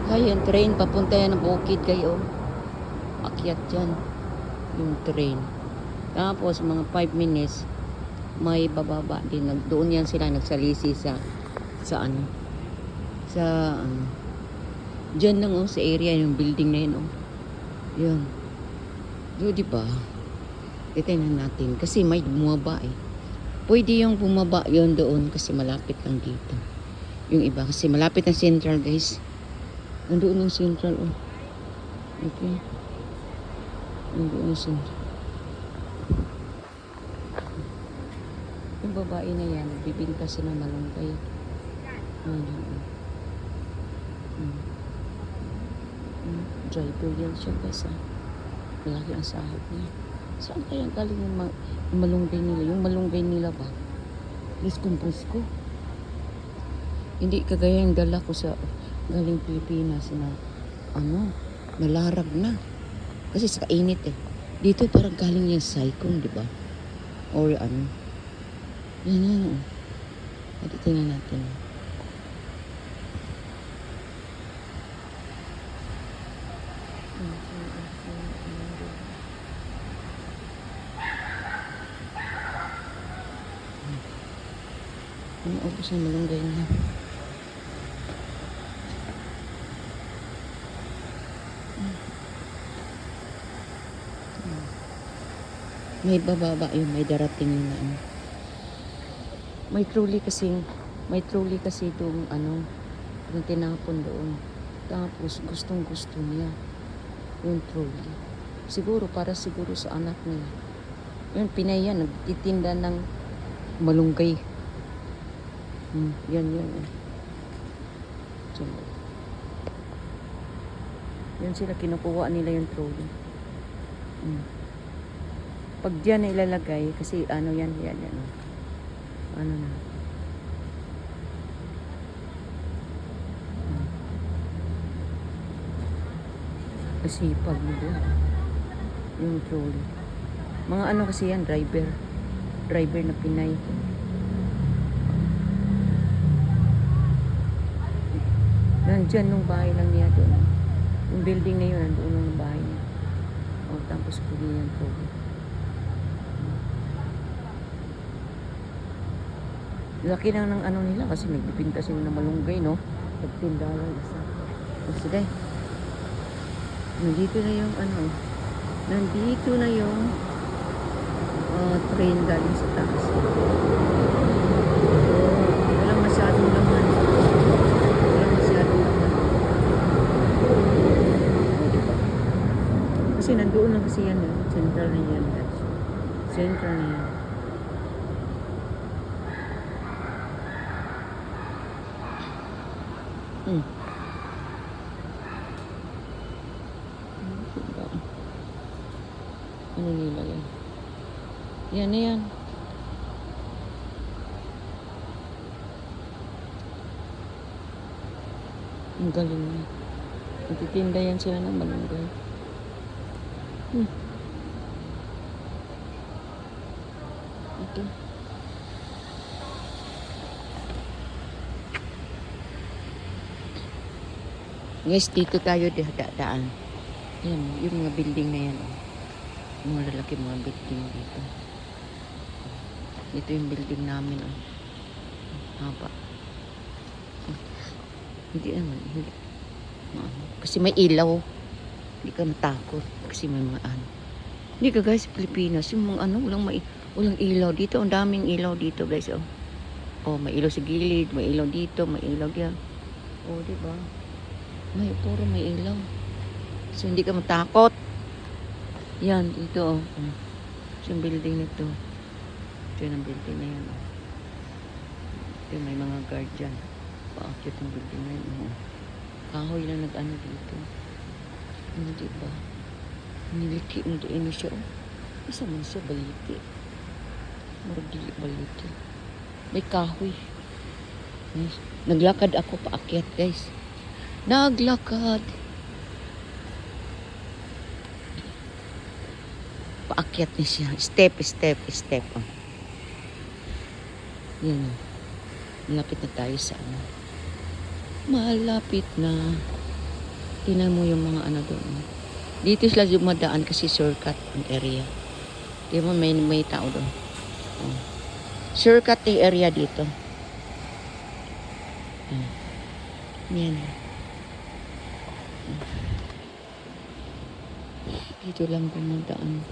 Ayan, train. Papunta yan ng bukid kayo. Akyat dyan. Yung train. Tapos, mga 5 minutes, may bababa din. Doon yan sila nagsalisi sa ano. Sa, dyan lang sa area, yung building na yun, Yun. So, diba? Titignan natin. Kasi may bumaba Pwede yung bumaba yon doon kasi malapit lang dito. Yung iba kasi malapit ang central, guys. Nandoon yung central, Okay. Nandoon yung central. Yung babae na yan, bibinta siya ng malunggay. Driver yan siya, guys, Malaki ang sahod niya. Saan kaya galing yung malunggay nila? Yung malunggay nila ba? Presko. Hindi kagaya yung dala ko sa galing Pilipinas na nalarag na. Kasi sa kainit Dito parang galing yung Saikong, di ba? Or Yan. Pwede tingnan natin. Ubus na malunggay na. May bababa yun, may darating na May trolley kasi itong yung tinapon doon. Tapos gustong gusto niya yung trolley. Siguro para sa anak niya. Yun, Pinay yan, nagtitinda ng malunggay. Yan. So, yan sila, kinukuha nila yung trolley. Pag dyan na ilalagay, kasi yan. Ano na. Kasi pag nila, yung trolley. Mga kasi yan, driver na Pinay. Nandyan nung bahay lang niya doon. Yung building na yun, nandoon nung bahay niya. Tapos kunin yung trolley. Laki na ng nila kasi nagbibinta sila ng malunggay, no? $15 isa. Sige. Nandito na yung train galing sa taas. Walang masyadong laman. Diba? Kasi nandoon lang kasi yan, Central na yan, guys. Central na yan. Ano nila yan? Yan na yan. Ang galing na. Nagtitinda yan sila ng malunggay. Okay. Guys, dito tayo daan. Yan, yung mga building na yan. Mga lalaki mga building dito. Ito yung building namin. Haba. Hindi. Kasi may ilaw. Hindi ka matakot. Kasi may mga Hindi ka, guys, Pilipinas. Yung mga walang ilaw dito. Ang daming ilaw dito, guys. May ilaw sa gilid. May ilaw dito. May ilaw diyan. Diba? Puro may ilaw. So, hindi ka matakot. Yan, dito, Ito yung building nito. Ito yung building na yan, Ito may mga guard dyan. Paakit yung building na yan, Kahoy lang dito. Diba? Niliki mo doon siya, Isa man siya, baliti. Maragili, baliti. May kahoy. Naglakad ako paakyat, guys. Naglakad. Paakyat niya siya. Step. Yan. Malapit na tayo sa Malapit na. Tingnan mo yung mga ano doon. Dito sila dumadaan kasi shortcut ang area. Di mo may tao doon. Oh. Shortcut yung area dito. Yan. Dito lang dumadaan.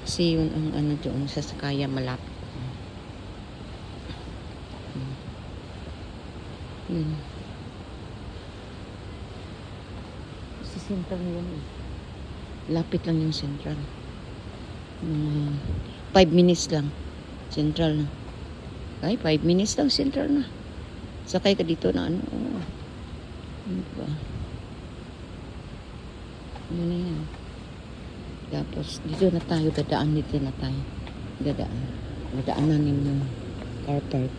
Kasi yun ang ano doon sa Sakaya malapit. Yun. Sa central yun eh. Lapit lang yung central. 5 minutes lang. Central na. Ay, 5 minutes lang central na. Sakay ka dito na ano. Oh. Ano ba? Ano na yan. Tapos, dito na tayo. Dadaan dito na tayo. Dadaan na yung car park.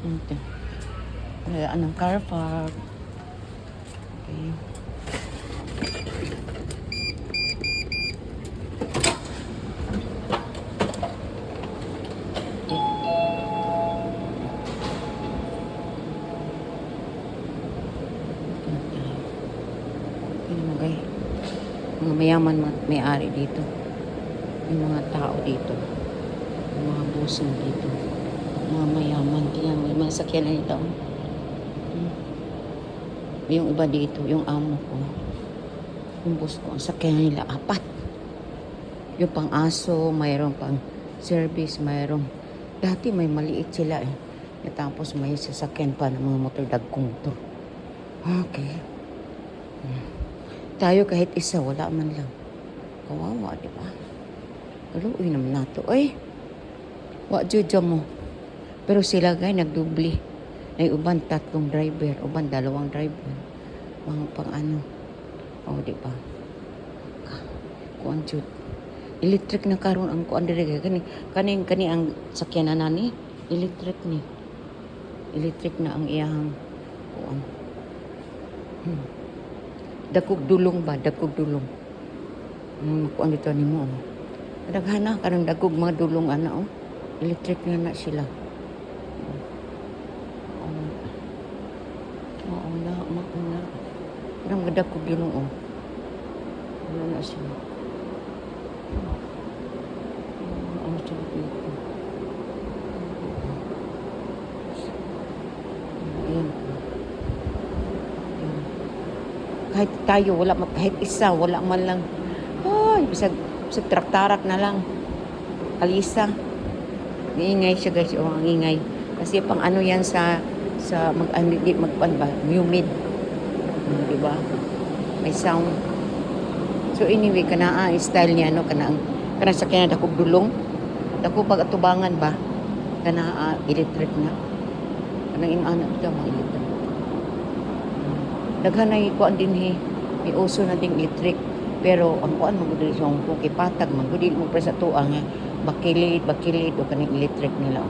Ito. Anong car park. Okay. Mga mayaman may-ari dito. Yung mga tao dito. Yung mga busing dito. Mga mayaman. Kaya may mga sakyan na dito. Yung iba dito, yung amo ko. Yung boss ko, ang sakyan nila 4. Yung pang aso, mayroong pang service, mayroong. Dati may maliit sila eh. Tapos may sasakyan pa ng mga motor dagkong motor. Okay. Tayo kahit isa, wala man lang. Kawawa, di ba? Kaluoy naman nato. Ay, wa judya mo. Pero sila gay, nagdubli. Ay, uban 3 driver, uban 2 driver. Mga pang ano. O, di ba? Kuan jud. Electric na karon ang kuan dire kani ang sakyanan nani, electric ni. Electric na ang iyang kuan. Dakog dulong ba? Dakog dulong. Kuan dito ni mo. Kadaghan na karang dakog mga dulong ana oh. Electric na sila. Oo na, mauna. Karang dakog dulong oh. Ano na sila. Ano siya dito? Ayan. Kahit tayo, wala kahit isa, wala man lang. Ay, bisag traktarak na lang. Kalisa. Iingay siya guys, ang ingay. Kasi pang ano yan sa magpan ba, humid. Di ba? May sound. So anyway, style niya no kana sa kanya dakog dulong. Dako pag atubangan ba? Kana electric na. Kanang inaana ito mga electric. Daghan na kuan din may uso na ding electric pero ang kuan mo gud sa kung kipatag man gud mo presa tuang nga bakilid o kaning electric nila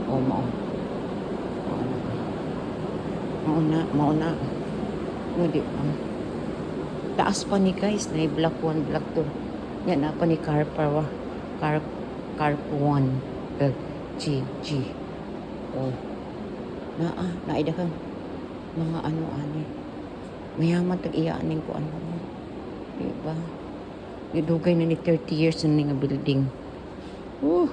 o mao na gud taas pa ni guys na black 1 black 2 yan na pa ni car 1 G oh naida kang mga ano-ano mayaman tag-iyaanin ko ano. Diba? Didugay na ni 30 years na nga building. 30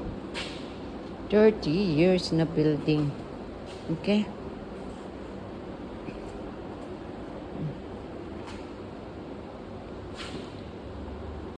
years na building. Okay?